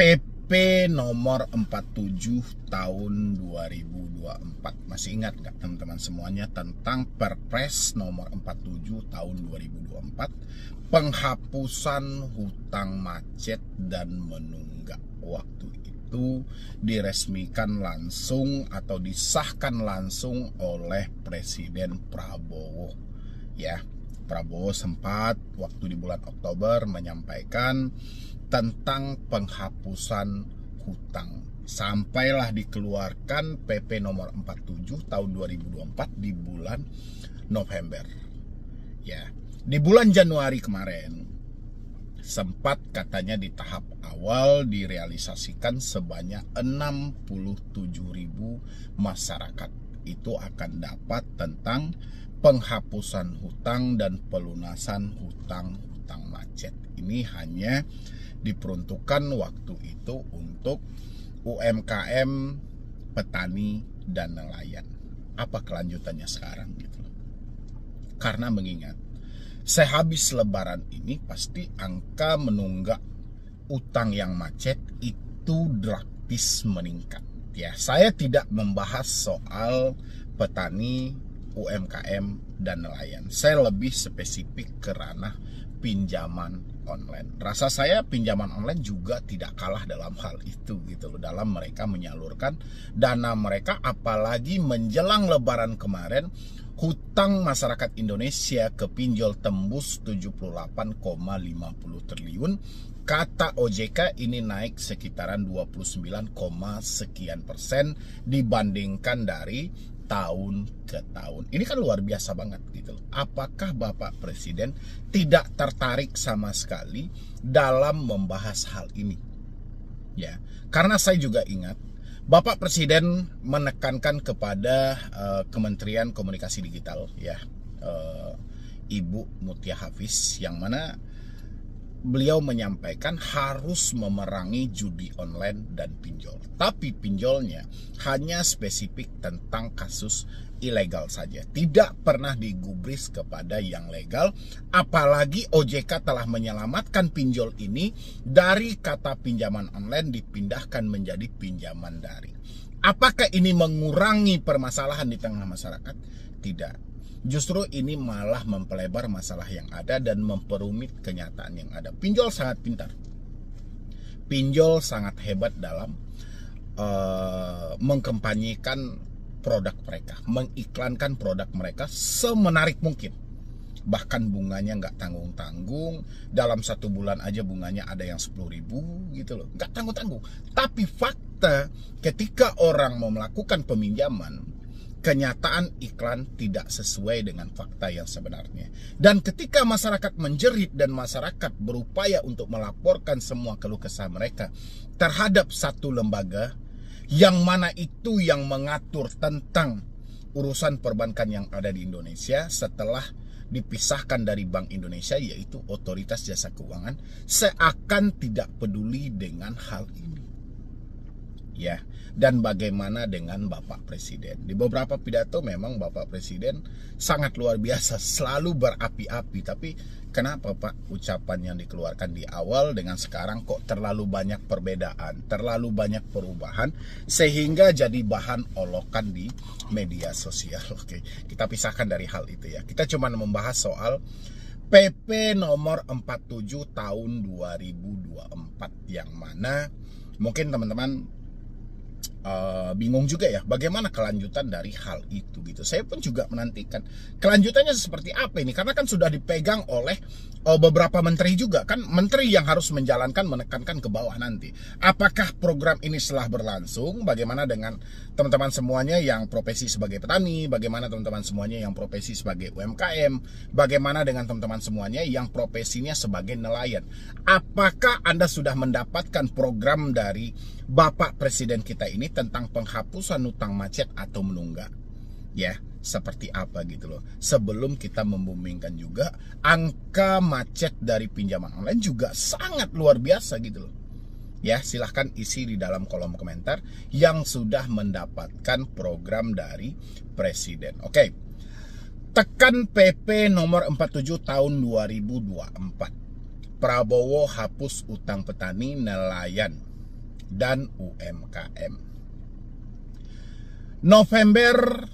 PP nomor 47 tahun 2024. Masih ingat nggak teman-teman semuanya tentang Perpres nomor 47 tahun 2024, penghapusan hutang macet dan menunggak. Waktu itu diresmikan langsung atau disahkan langsung oleh Presiden Prabowo. Ya, Prabowo sempat waktu di bulan Oktober menyampaikan tentang penghapusan hutang. Sampailah dikeluarkan PP nomor 47 tahun 2024 di bulan November. Ya, di bulan Januari kemarin sempat katanya di tahap awal direalisasikan sebanyak 67.000 masyarakat itu akan dapat tentang penghapusan hutang dan pelunasan hutang-hutang macet. Ini hanya diperuntukkan waktu itu untuk UMKM, petani, dan nelayan. Apa kelanjutannya sekarang gitu? Karena mengingat sehabis lebaran ini pasti angka menunggak utang yang macet itu drastis meningkat. Ya, saya tidak membahas soal petani, UMKM, dan nelayan. Saya lebih spesifik ke ranah pinjaman online. Rasa saya pinjaman online juga tidak kalah dalam hal itu gitu loh, dalam mereka menyalurkan dana mereka, apalagi menjelang lebaran kemarin hutang masyarakat Indonesia ke pinjol tembus 78,50 triliun. Kata OJK ini naik sekitaran 29, sekian persen dibandingkan dari tahun ke tahun. Ini kan luar biasa banget gitu. Apakah Bapak Presiden tidak tertarik sama sekali dalam membahas hal ini? Ya, karena saya juga ingat Bapak Presiden menekankan kepada Kementerian Komunikasi Digital, ya, Ibu Mutia Hafiz, yang mana beliau menyampaikan harus memerangi judi online dan pinjol. Tapi pinjolnya hanya spesifik tentang kasus ilegal saja. Tidak pernah digubris kepada yang legal. Apalagi OJK telah menyelamatkan pinjol ini dari kata pinjaman online dipindahkan menjadi pinjaman daring. Apakah ini mengurangi permasalahan di tengah masyarakat? Tidak. Justru ini malah mempelebar masalah yang ada dan memperumit kenyataan yang ada. Pinjol sangat pintar. Pinjol sangat hebat dalam mengkampanyekan produk mereka, mengiklankan produk mereka semenarik mungkin. Bahkan bunganya nggak tanggung-tanggung. Dalam 1 bulan aja bunganya ada yang 10.000 gitu loh. Nggak tanggung-tanggung. Tapi fakta ketika orang mau melakukan peminjaman, kenyataan iklan tidak sesuai dengan fakta yang sebenarnya. Dan ketika masyarakat menjerit dan masyarakat berupaya untuk melaporkan semua keluh kesah mereka terhadap satu lembaga yang mana itu yang mengatur tentang urusan perbankan yang ada di Indonesia setelah dipisahkan dari Bank Indonesia, yaitu Otoritas Jasa Keuangan, seakan tidak peduli dengan hal ini. Ya, dan bagaimana dengan Bapak Presiden? Di beberapa pidato memang Bapak Presiden sangat luar biasa, selalu berapi-api. Tapi kenapa Pak ucapan yang dikeluarkan di awal dengan sekarang kok terlalu banyak perbedaan, terlalu banyak perubahan, sehingga jadi bahan olokan di media sosial? Oke, kita pisahkan dari hal itu ya. Kita cuma membahas soal PP nomor 47 tahun 2024 yang mana mungkin teman-teman bingung juga ya bagaimana kelanjutan dari hal itu gitu. Saya pun juga menantikan kelanjutannya seperti apa ini, karena kan sudah dipegang oleh beberapa menteri juga kan, menteri yang harus menjalankan, menekankan ke bawah nanti. Apakah program ini setelah berlangsung, bagaimana dengan teman-teman semuanya yang profesi sebagai petani, bagaimana teman-teman semuanya yang profesi sebagai UMKM, bagaimana dengan teman-teman semuanya yang profesinya sebagai nelayan? Apakah Anda sudah mendapatkan program dari Bapak Presiden kita ini tentang penghapusan hutang macet atau menunggak? Ya, seperti apa gitu loh. Sebelum kita membumingkan juga angka macet dari pinjaman online juga sangat luar biasa gitu loh. Ya, silahkan isi di dalam kolom komentar yang sudah mendapatkan program dari Presiden. Oke. Tekan PP nomor 47 tahun 2024. Prabowo hapus utang petani nelayan. dan UMKM. November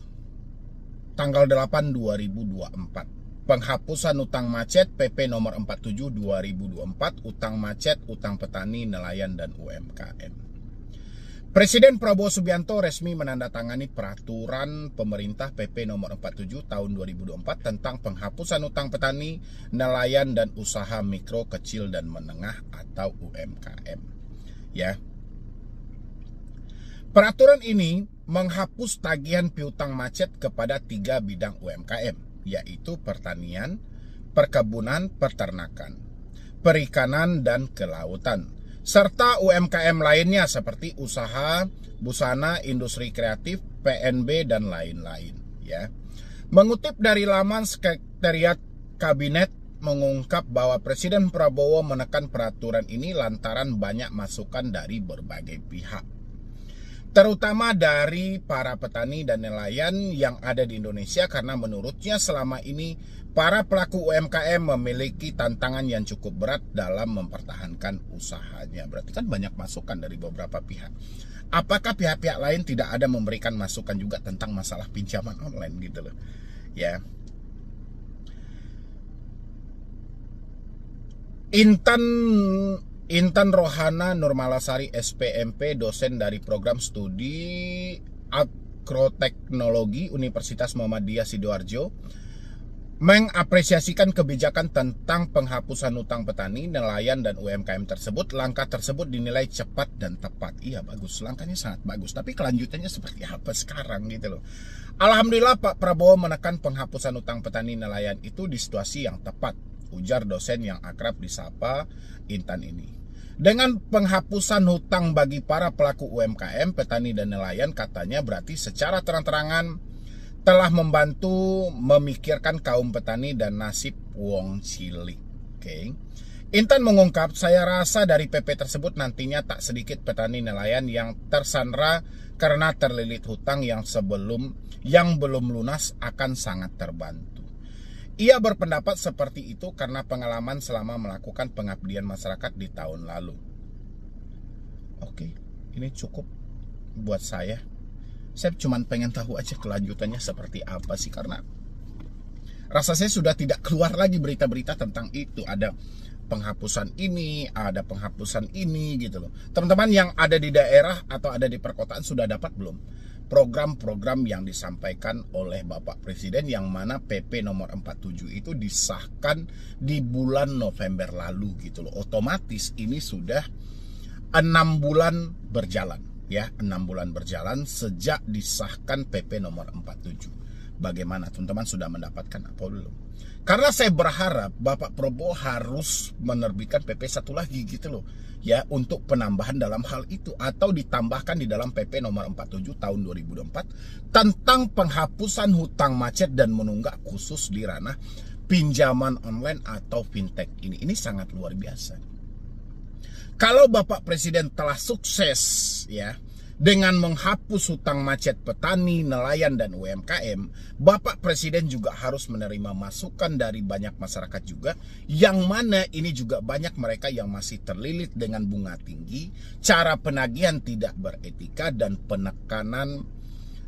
tanggal 8 2024. Penghapusan utang macet PP nomor 47 2024, utang macet, utang petani, nelayan, dan UMKM. Presiden Prabowo Subianto resmi menandatangani peraturan pemerintah PP nomor 47 tahun 2024 tentang penghapusan utang petani, nelayan, dan usaha mikro, kecil, dan menengah atau UMKM. Ya. Peraturan ini menghapus tagihan piutang macet kepada 3 bidang UMKM, yaitu pertanian, perkebunan, peternakan, perikanan, dan kelautan, serta UMKM lainnya seperti usaha, busana, industri kreatif, PNB, dan lain-lain. Ya. Mengutip dari laman Sekretariat Kabinet mengungkap bahwa Presiden Prabowo menekan peraturan ini lantaran banyak masukan dari berbagai pihak, terutama dari para petani dan nelayan yang ada di Indonesia, karena menurutnya selama ini para pelaku UMKM memiliki tantangan yang cukup berat dalam mempertahankan usahanya. Berarti kan banyak masukan dari beberapa pihak. Apakah pihak-pihak lain tidak ada memberikan masukan juga tentang masalah pinjaman online gitu loh. Ya. Intan Rohana Nurmalasari SPMP, dosen dari program studi Agroteknologi Universitas Muhammadiyah Sidoarjo, mengapresiasikan kebijakan tentang penghapusan utang petani, nelayan, dan UMKM tersebut. Langkah tersebut dinilai cepat dan tepat. Iya, bagus, langkahnya sangat bagus. Tapi kelanjutannya seperti apa sekarang gitu loh. Alhamdulillah Pak Prabowo menekan penghapusan utang petani nelayan itu di situasi yang tepat, ujar dosen yang akrab disapa Intan ini. Dengan penghapusan hutang bagi para pelaku UMKM, petani, dan nelayan, katanya berarti secara terang-terangan telah membantu memikirkan kaum petani dan nasib wong cilik. Oke. Intan mengungkap, saya rasa dari PP tersebut nantinya tak sedikit petani nelayan yang tersandra karena terlilit hutang yang belum lunas akan sangat terbantu. Ia berpendapat seperti itu karena pengalaman selama melakukan pengabdian masyarakat di tahun lalu. Oke, ini cukup buat saya. Saya cuma pengen tahu aja kelanjutannya seperti apa sih, karena rasa saya sudah tidak keluar lagi berita-berita tentang itu. Ada penghapusan ini, ada penghapusan ini gitu loh. Teman-teman yang ada di daerah atau ada di perkotaan sudah dapat belum program-program yang disampaikan oleh Bapak Presiden, yang mana PP nomor 47 itu disahkan di bulan November lalu gitu loh. Otomatis ini sudah 6 bulan berjalan. Ya, 6 bulan berjalan sejak disahkan PP nomor 47. Bagaimana teman-teman, sudah mendapatkan apa belum? Karena saya berharap Bapak Prabowo harus menerbitkan PP satu lagi gitu loh. Ya, untuk penambahan dalam hal itu, atau ditambahkan di dalam PP nomor 47 tahun 2024 tentang penghapusan hutang macet dan menunggak khusus di ranah pinjaman online atau fintech ini. Ini sangat luar biasa. Kalau Bapak Presiden telah sukses ya dengan menghapus hutang macet petani, nelayan, dan UMKM, Bapak Presiden juga harus menerima masukan dari banyak masyarakat juga, yang mana ini juga banyak mereka yang masih terlilit dengan bunga tinggi, cara penagihan tidak beretika, dan penekanan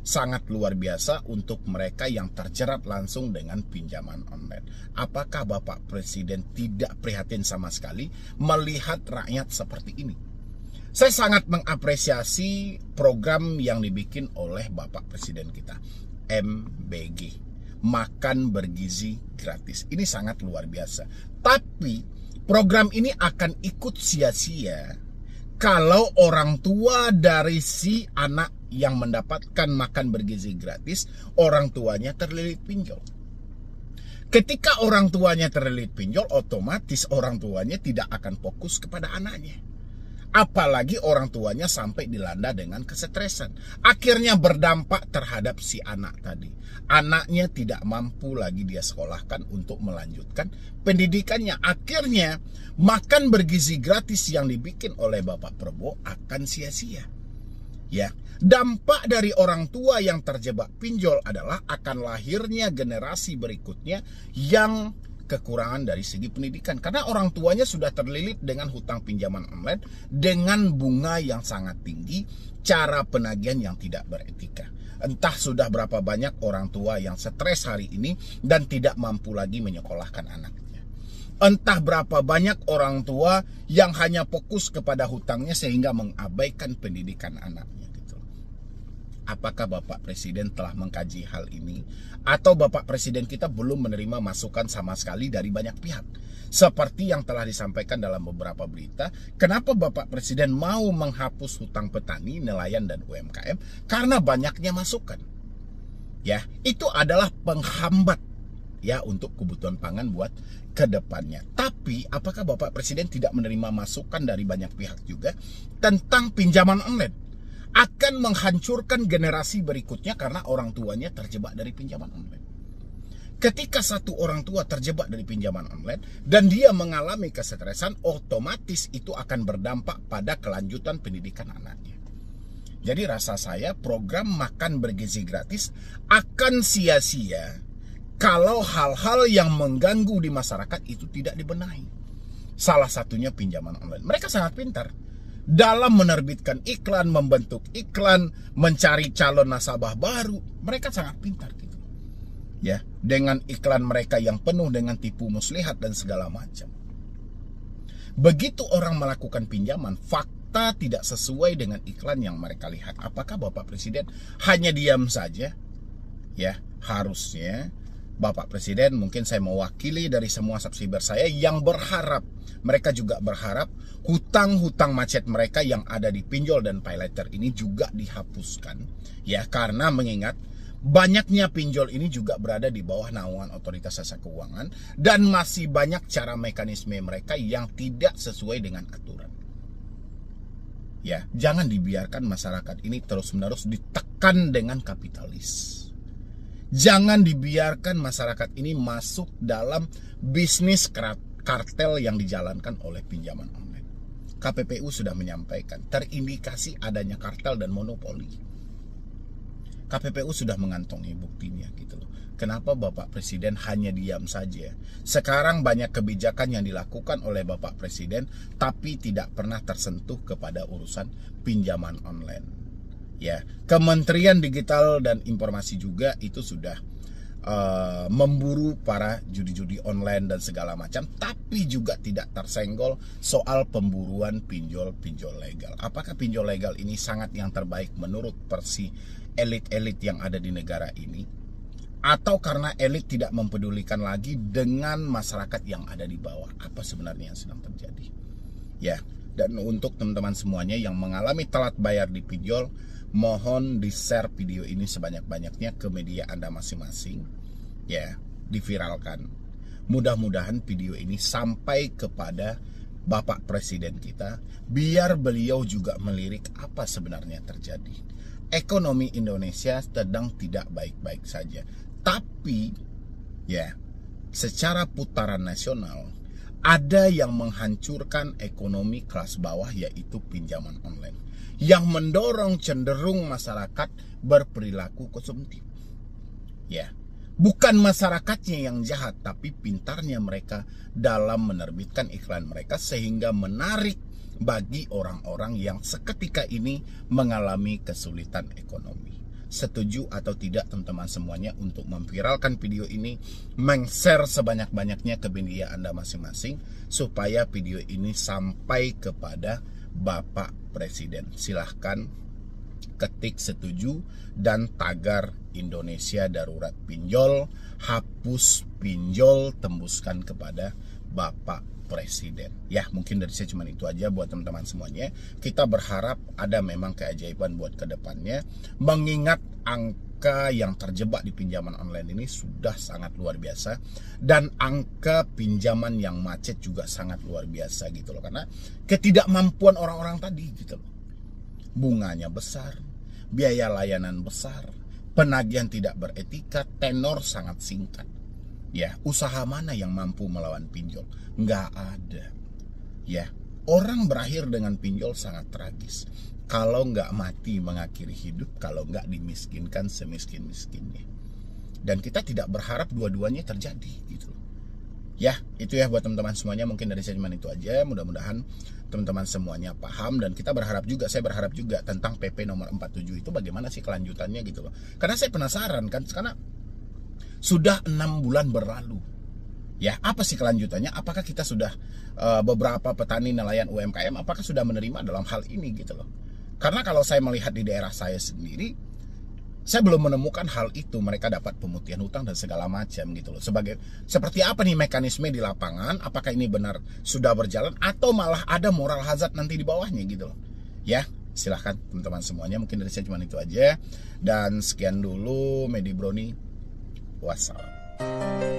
sangat luar biasa untuk mereka yang terjerat langsung dengan pinjaman online. Apakah Bapak Presiden tidak prihatin sama sekali melihat rakyat seperti ini? Saya sangat mengapresiasi program yang dibikin oleh Bapak Presiden kita, MBG, makan bergizi gratis. Ini sangat luar biasa. Tapi program ini akan ikut sia-sia kalau orang tua dari si anak yang mendapatkan makan bergizi gratis, orang tuanya terlilit pinjol. Ketika orang tuanya terlilit pinjol, otomatis orang tuanya tidak akan fokus kepada anaknya. Apalagi orang tuanya sampai dilanda dengan kesetresan. Akhirnya berdampak terhadap si anak tadi. Anaknya tidak mampu lagi dia sekolahkan untuk melanjutkan pendidikannya. Akhirnya makan bergizi gratis yang dibikin oleh Bapak Prabowo akan sia-sia. Ya, dampak dari orang tua yang terjebak pinjol adalah akan lahirnya generasi berikutnya yang kekurangan dari segi pendidikan. Karena orang tuanya sudah terlilit dengan hutang pinjaman online dengan bunga yang sangat tinggi, cara penagihan yang tidak beretika. Entah sudah berapa banyak orang tua yang stres hari ini dan tidak mampu lagi menyekolahkan anaknya. Entah berapa banyak orang tua yang hanya fokus kepada hutangnya sehingga mengabaikan pendidikan anaknya. Apakah Bapak Presiden telah mengkaji hal ini? Atau Bapak Presiden kita belum menerima masukan sama sekali dari banyak pihak? Seperti yang telah disampaikan dalam beberapa berita, kenapa Bapak Presiden mau menghapus hutang petani, nelayan, dan UMKM? Karena banyaknya masukan. Ya, itu adalah penghambat ya untuk kebutuhan pangan buat kedepannya. Tapi apakah Bapak Presiden tidak menerima masukan dari banyak pihak juga tentang pinjaman online? Akan menghancurkan generasi berikutnya karena orang tuanya terjebak dari pinjaman online. Ketika satu orang tua terjebak dari pinjaman online dan dia mengalami kesetresan, otomatis itu akan berdampak pada kelanjutan pendidikan anaknya. Jadi rasa saya program makan bergizi gratis akan sia-sia kalau hal-hal yang mengganggu di masyarakat itu tidak dibenahi. Salah satunya pinjaman online. Mereka sangat pintar dalam menerbitkan iklan, membentuk iklan, mencari calon nasabah baru. Mereka sangat pintar gitu. Ya, dengan iklan mereka yang penuh dengan tipu muslihat dan segala macam. Begitu orang melakukan pinjaman, fakta tidak sesuai dengan iklan yang mereka lihat. Apakah Bapak Presiden hanya diam saja? Ya, harusnya Bapak Presiden, mungkin saya mewakili dari semua subscriber saya yang berharap, mereka juga berharap hutang-hutang macet mereka yang ada di pinjol dan paylater ini juga dihapuskan. Ya, karena mengingat banyaknya pinjol ini juga berada di bawah naungan Otoritas Jasa Keuangan dan masih banyak cara mekanisme mereka yang tidak sesuai dengan aturan. Ya, jangan dibiarkan masyarakat ini terus-menerus ditekan dengan kapitalis. Jangan dibiarkan masyarakat ini masuk dalam bisnis kartel yang dijalankan oleh pinjaman online. KPPU sudah menyampaikan terindikasi adanya kartel dan monopoli. KPPU sudah mengantongi buktinya gitu loh. Kenapa Bapak Presiden hanya diam saja? Sekarang banyak kebijakan yang dilakukan oleh Bapak Presiden tapi tidak pernah tersentuh kepada urusan pinjaman online. Ya, Kementerian Digital dan Informasi juga itu sudah memburu para judi-judi online dan segala macam, tapi juga tidak tersenggol soal pemburuan pinjol-pinjol legal. Apakah pinjol legal ini sangat yang terbaik menurut versi elit-elit yang ada di negara ini? Atau karena elit tidak mempedulikan lagi dengan masyarakat yang ada di bawah? Apa sebenarnya yang sedang terjadi? Ya, dan untuk teman-teman semuanya yang mengalami telat bayar di pinjol, mohon di-share video ini sebanyak-banyaknya ke media Anda masing-masing. Ya, diviralkan. Mudah-mudahan video ini sampai kepada Bapak Presiden kita, biar beliau juga melirik apa sebenarnya terjadi. Ekonomi Indonesia sedang tidak baik-baik saja. Tapi, ya, secara putaran nasional, ada yang menghancurkan ekonomi kelas bawah, yaitu pinjaman online, yang mendorong cenderung masyarakat berperilaku konsumtif. Ya, bukan masyarakatnya yang jahat, tapi pintarnya mereka dalam menerbitkan iklan mereka sehingga menarik bagi orang-orang yang seketika ini mengalami kesulitan ekonomi. Setuju atau tidak teman-teman semuanya untuk memviralkan video ini, meng-share sebanyak-banyaknya ke media Anda masing-masing supaya video ini sampai kepada Bapak Presiden. Silahkan ketik setuju dan tagar Indonesia Darurat Pinjol, hapus pinjol, tembuskan kepada Bapak Presiden. Ya, mungkin dari saya cuma itu aja buat teman-teman semuanya. Kita berharap ada memang keajaiban buat kedepannya, mengingat angka yang terjebak di pinjaman online ini sudah sangat luar biasa, dan angka pinjaman yang macet juga sangat luar biasa gitu loh, karena ketidakmampuan orang-orang tadi gitu loh. Bunganya besar, biaya layanan besar, penagihan tidak beretika, tenor sangat singkat. Ya, usaha mana yang mampu melawan pinjol? Nggak ada. Ya, orang berakhir dengan pinjol sangat tragis. Kalau nggak mati mengakhiri hidup, kalau nggak dimiskinkan semiskin-miskinnya. Dan kita tidak berharap dua-duanya terjadi gitu. Ya, itu ya buat teman-teman semuanya, mungkin dari saya cuma itu aja. Mudah-mudahan teman-teman semuanya paham, dan kita berharap juga, saya berharap juga tentang PP nomor 47 itu bagaimana sih kelanjutannya gitu loh. Karena saya penasaran kan, karena sudah 6 bulan berlalu. Ya, apa sih kelanjutannya? Apakah kita sudah beberapa petani nelayan UMKM apakah sudah menerima dalam hal ini gitu loh. Karena kalau saya melihat di daerah saya sendiri, saya belum menemukan hal itu, mereka dapat pemutihan hutang dan segala macam gitu loh. Seperti apa nih mekanisme di lapangan? Apakah ini benar sudah berjalan atau malah ada moral hazard nanti di bawahnya gitu loh. Ya, silahkan teman-teman semuanya, mungkin dari saya cuma itu aja. Dan sekian dulu Medi Broni. Wassalam.